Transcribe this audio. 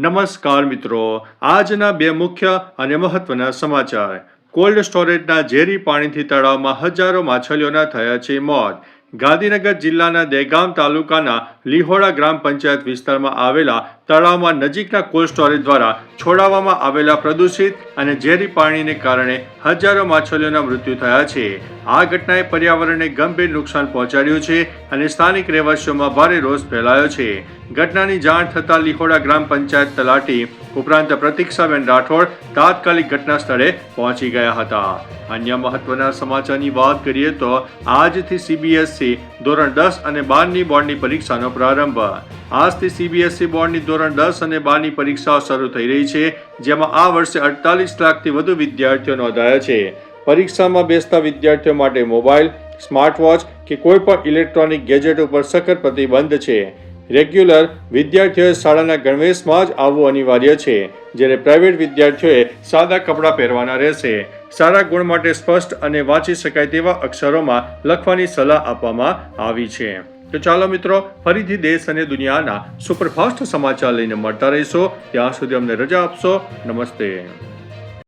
નમસ્કાર મિત્રો, આજના બે મુખ્ય અને મહત્વના સમાચાર. કોલ્ડ સ્ટોરેજના ઝેરી પાણીથી તળાવમાં હજારો માછલીઓના થયા છે મોત. ગાંધીનગર જિલ્લાના દહેગામ તાલુકાના લીહોડા ગ્રામ પંચાયત વિસ્તારમાં આવેલા તળાવમાં નજીકના કોલ્ડ સ્ટોરેજ દ્વારા છોડાવવામાં આવેલા પ્રદૂષિત અને ઝેરી પાણીને કારણે હજારો માછલીઓના મૃત્યુ થયા છે. આ ઘટનાએ પર્યાવરણને ગંભીર નુકસાન પહોંચાડ્યું છે અને સ્થાનિક રહેવાસીઓમાં ભારે રોષ ફેલાયો છે. ઘટનાની જાણ થતાં લીહોડા ગ્રામ પંચાયત તલાટી ઉપરાંત પ્રતીક્ષાબેન રાઠોડ તાત્કાલિક ઘટના સ્થળે પહોંચી ગયા હતા. અન્ય મહત્વના સમાચારની વાત કરીએ તો આજથી સીબીએસઈ ધોરણ 10 અને 12ની બોર્ડની પરીક્ષાનો પ્રારંભ. આજથી સીબીએસઈ બોર્ડની ધોરણ 10 અને 12ની પરીક્ષાઓ શરૂ થઈ રહી છે, જેમાં આ વર્ષે 48 લાખથી વધુ વિદ્યાર્થીઓ નોંધાયા છે. પરીક્ષામાં બેસતા વિદ્યાર્થીઓ માટે મોબાઈલ, સ્માર્ટ વોચ કે કોઈ પણ ઇલેક્ટ્રોનિક ગેજેટ ઉપર સખત પ્રતિબંધ છે. રેગ્યુલર વિદ્યાર્થીઓએ શાળાના ગણવેશમાં જ આવવું અનિવાર્ય છે, જ્યારે પ્રાઇવેટ વિદ્યાર્થીઓએ સાદા કપડાં પહેરવાના રહેશે. સારા ગુણ માટે સ્પષ્ટ અને વાંચી શકાય તેવા અક્ષરોમાં લખવાની સલાહ આપવામાં આવી છે. તો ચાલો મિત્રો, ફરીથી દેશ અને દુનિયાના સુપરફાસ્ટ સમાચાર લઈને મળતા રહીશો. ત્યાં સુધી અમને રજા આપશો. નમસ્તે.